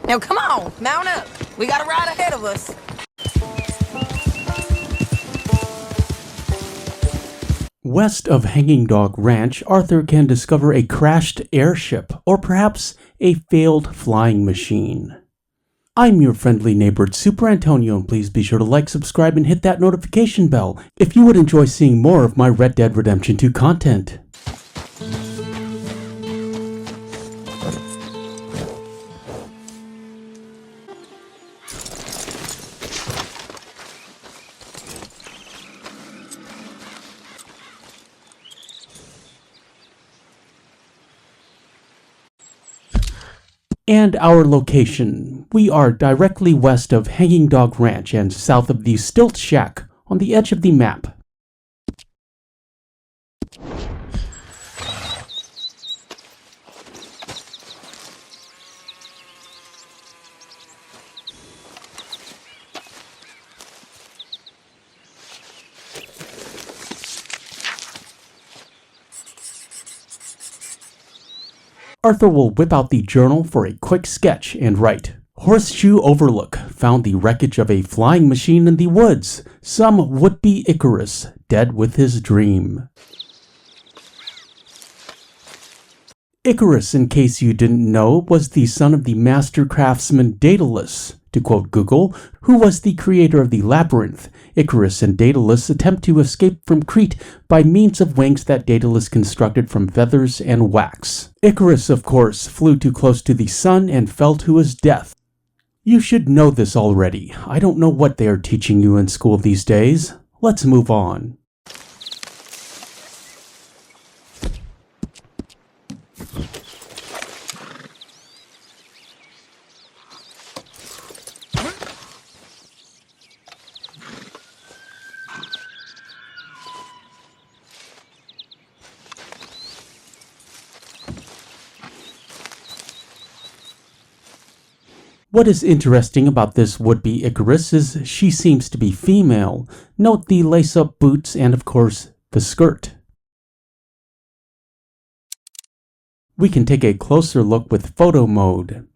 Now come on, mount up. We got a ride ahead of us. West of Hanging Dog Ranch, Arthur can discover a crashed airship, or perhaps a failed flying machine. I'm your friendly neighbor, Superantonio, and please be sure to like, subscribe, and hit that notification bell if you would enjoy seeing more of my Red Dead Redemption 2 content. And our location. We are directly west of Hanging Dog Ranch and south of the Stilt Shack on the edge of the map. Arthur will whip out the journal for a quick sketch and write, "Horseshoe Overlook found the wreckage of a flying machine in the woods. Some would-be Icarus dead with his dream." Icarus, in case you didn't know, was the son of the master craftsman Daedalus. To quote Google, who was the creator of the labyrinth. Icarus and Daedalus attempt to escape from Crete by means of wings that Daedalus constructed from feathers and wax. Icarus, of course, flew too close to the sun and fell to his death. You should know this already. I don't know what they are teaching you in school these days. Let's move on. What is interesting about this would-be Icarus is she seems to be female. Note the lace-up boots and, of course, the skirt. We can take a closer look with photo mode.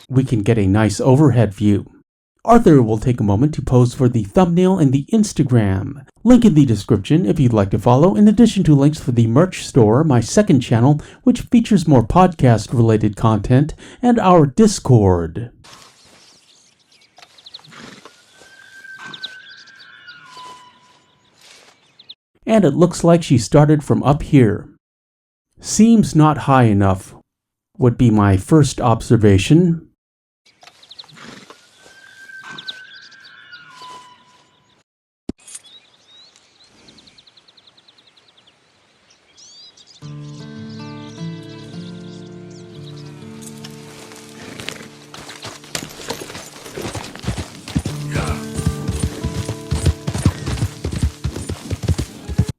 We can get a nice overhead view. Arthur will take a moment to pose for the thumbnail and the Instagram. Link in the description if you'd like to follow, in addition to links for the merch store, my second channel, which features more podcast-related content, and our Discord. And it looks like she started from up here. Seems not high enough, would be my first observation.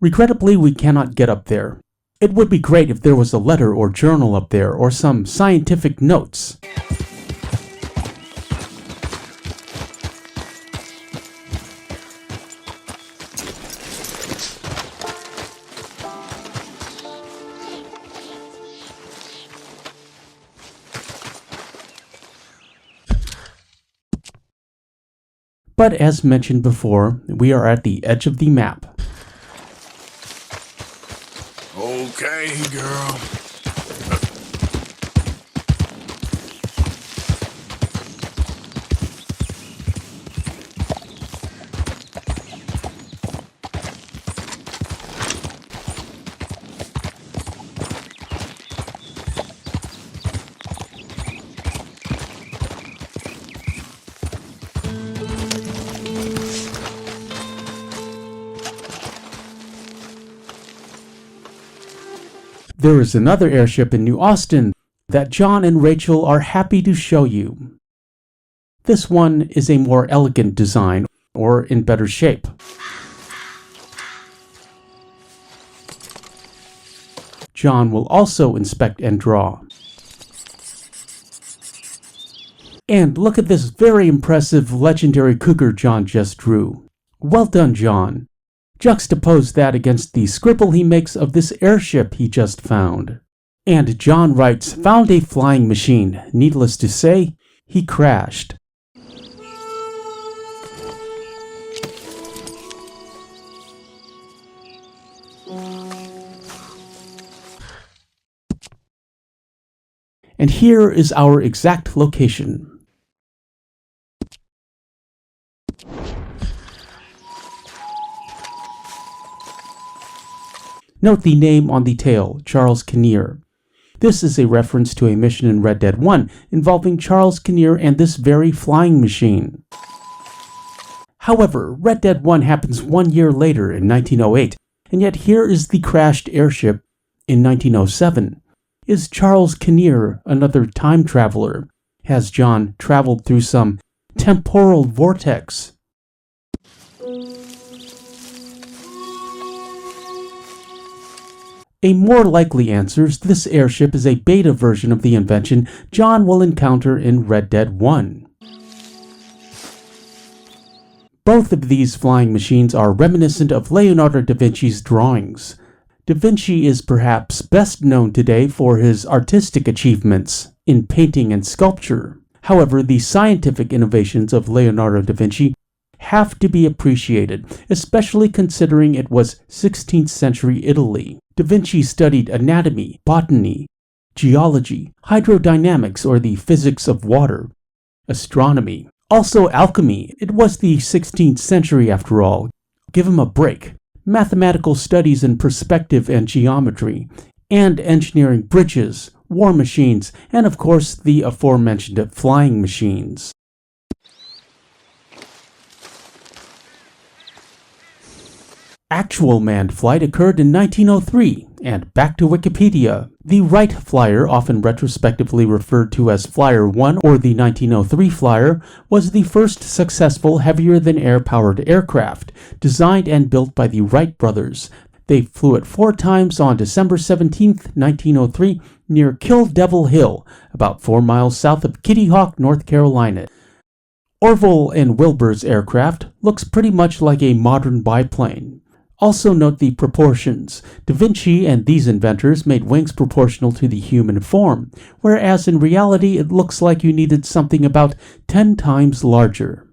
Regrettably, we cannot get up there. It would be great if there was a letter or journal up there, or some scientific notes. But as mentioned before, we are at the edge of the map. Okay, girl. There is another airship in New Austin that John and Rachel are happy to show you. This one is a more elegant design, or in better shape. John will also inspect and draw. And look at this very impressive legendary cougar John just drew. Well done, John. Juxtapose that against the scribble he makes of this airship he just found. And John writes, found a flying machine. Needless to say, he crashed. And here is our exact location. Note the name on the tail, Charles Kinnear. This is a reference to a mission in Red Dead 1 involving Charles Kinnear and this very flying machine. However, Red Dead 1 happens 1 year later in 1908, and yet here is the crashed airship in 1907. Is Charles Kinnear another time traveler? Has John traveled through some temporal vortex? A more likely answer is this airship is a beta version of the invention John will encounter in Red Dead 1. Both of these flying machines are reminiscent of Leonardo da Vinci's drawings. Da Vinci is perhaps best known today for his artistic achievements in painting and sculpture. However, the scientific innovations of Leonardo da Vinci have to be appreciated, especially considering it was 16th century Italy. Da Vinci studied anatomy, botany, geology, hydrodynamics or the physics of water, astronomy, also alchemy. It was the 16th century after all. Give him a break. Mathematical studies in perspective and geometry, and engineering bridges, war machines, and of course the aforementioned flying machines. Actual manned flight occurred in 1903, and back to Wikipedia. The Wright Flyer, often retrospectively referred to as Flyer 1 or the 1903 Flyer, was the first successful heavier-than-air powered aircraft, designed and built by the Wright brothers. They flew it 4 times on December 17, 1903, near Kill Devil Hill, about 4 miles south of Kitty Hawk, North Carolina. Orville and Wilbur's aircraft looks pretty much like a modern biplane. Also note the proportions. Da Vinci and these inventors made wings proportional to the human form, whereas in reality it looks like you needed something about 10 times larger.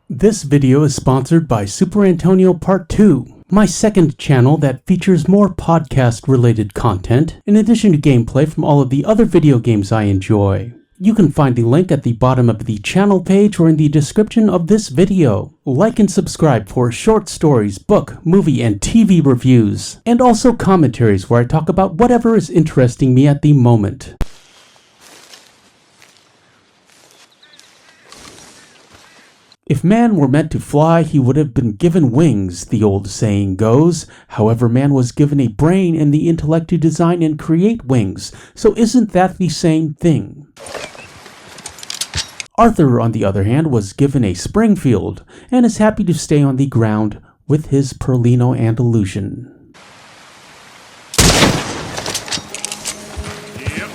This video is sponsored by Superantonio Part 2, my second channel that features more podcast-related content, in addition to gameplay from all of the other video games I enjoy. You can find the link at the bottom of the channel page or in the description of this video. Like and subscribe for short stories, book, movie, and TV reviews, and also commentaries where I talk about whatever is interesting me at the moment. If man were meant to fly, he would have been given wings, the old saying goes. However, man was given a brain and the intellect to design and create wings, so isn't that the same thing? Arthur, on the other hand, was given a Springfield, and is happy to stay on the ground with his Perlino Andalusian. Yep.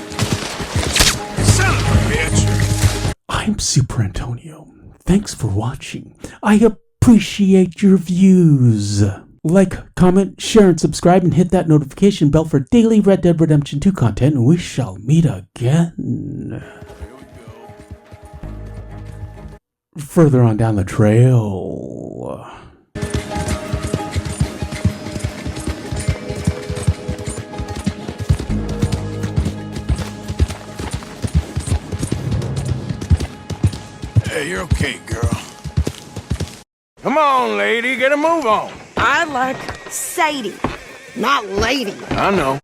Son of a bitch. I'm Superantonio. Thanks for watching. I appreciate your views. Like, comment, share, and subscribe, and hit that notification bell for daily Red Dead Redemption 2 content, and we shall meet again. Further on down the trail. Hey, you're okay, girl. Come on, lady, get a move on. I like Sadie, not lady. I know.